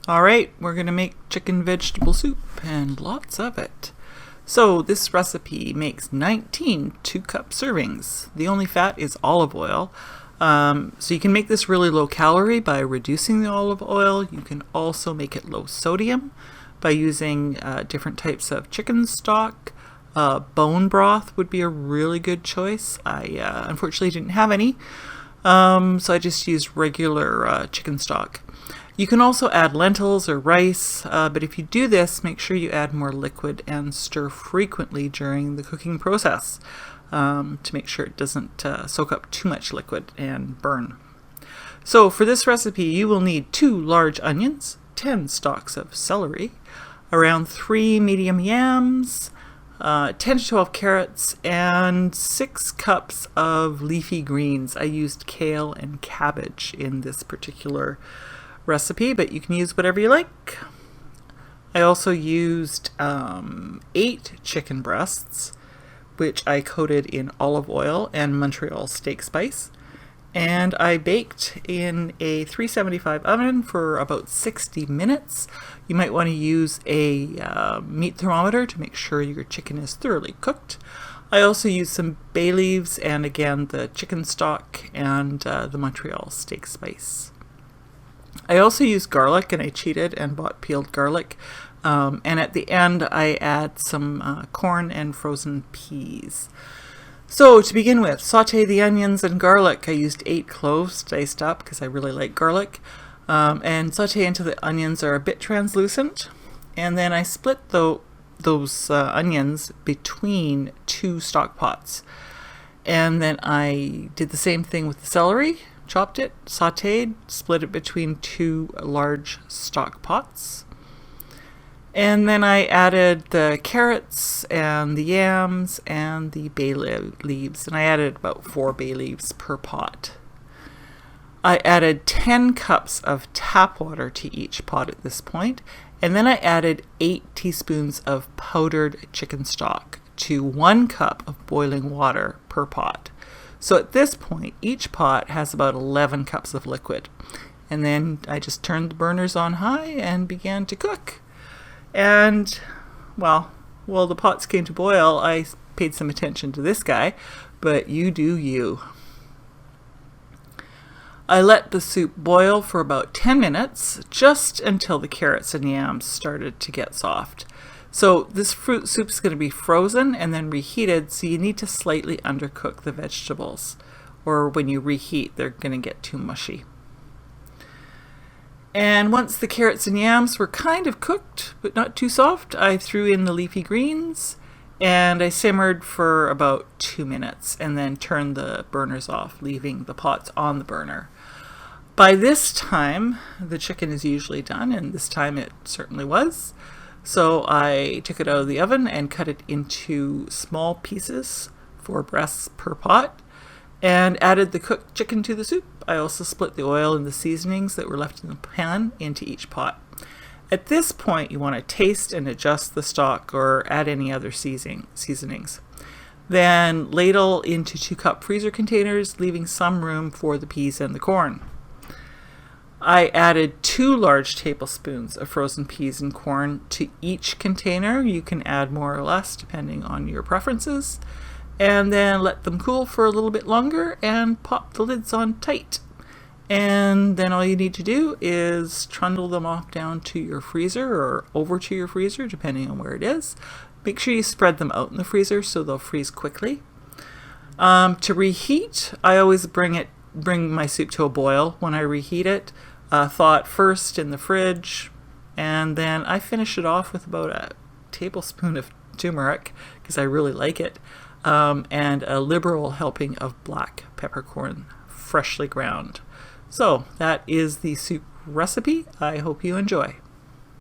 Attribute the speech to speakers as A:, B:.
A: Alright, we're going to make chicken vegetable soup, and lots of it. So this recipe makes 19 2-cup servings. The only fat is olive oil. So you can make this really low calorie by reducing the olive oil. You can also make it low sodium by using different types of chicken stock. Bone broth would be a really good choice. I unfortunately didn't have any, so I just used regular chicken stock. You can also add lentils or rice, but if you do this, make sure you add more liquid and stir frequently during the cooking process to make sure it doesn't soak up too much liquid and burn. So for this recipe, you will need 2 large onions, 10 stalks of celery, around 3 medium yams, 10 to 12 carrots, and 6 cups of leafy greens. I used kale and cabbage in this particular recipe, but you can use whatever you like. I also used 8 chicken breasts, which I coated in olive oil and Montreal steak spice, and I baked in a 375 oven for about 60 minutes. You might want to use a meat thermometer to make sure your chicken is thoroughly cooked. I also used some bay leaves and again the chicken stock and the Montreal steak spice. I also used garlic, and I cheated and bought peeled garlic. And at the end, I add some corn and frozen peas. So to begin with, saute the onions and garlic. I used 8 cloves diced up because I really like garlic. And saute until the onions are a bit translucent. And then I split those onions between 2 stock pots. And then I did the same thing with the celery. Chopped it, sauteed, split it between 2 large stock pots. And then I added the carrots and the yams and the bay leaves. And I added about 4 bay leaves per pot. I added 10 cups of tap water to each pot at this point. And then I added 8 teaspoons of powdered chicken stock to 1 cup of boiling water per pot. So at this point, each pot has about 11 cups of liquid. And then I just turned the burners on high and began to cook. And, well, the pots came to boil. I paid some attention to this guy, but you do you. I let the soup boil for about 10 minutes, just until the carrots and yams started to get soft. So this fruit soup is going to be frozen and then reheated, so you need to slightly undercook the vegetables, or when you reheat, they're going to get too mushy. And once the carrots and yams were kind of cooked, but not too soft, I threw in the leafy greens, and I simmered for about 2 minutes, and then turned the burners off, leaving the pots on the burner. By this time, the chicken is usually done, and this time it certainly was. So I took it out of the oven and cut it into small pieces, 4 breasts per pot, and added the cooked chicken to the soup. I also split the oil and the seasonings that were left in the pan into each pot. At this point, you want to taste and adjust the stock or add any other seasonings. Then ladle into 2-cup freezer containers, leaving some room for the peas and the corn. I added 2 large tablespoons of frozen peas and corn to each container. You can add more or less depending on your preferences. And then let them cool for a little bit longer and pop the lids on tight. And then all you need to do is trundle them off down to your freezer or over to your freezer, depending on where it is. Make sure you spread them out in the freezer so they'll freeze quickly. To reheat, I always bring my soup to a boil when I reheat it. Thaw it first in the fridge, and then I finish it off with about a tablespoon of turmeric because I really like it, and a liberal helping of black peppercorn, freshly ground. So that is the soup recipe. I hope you enjoy.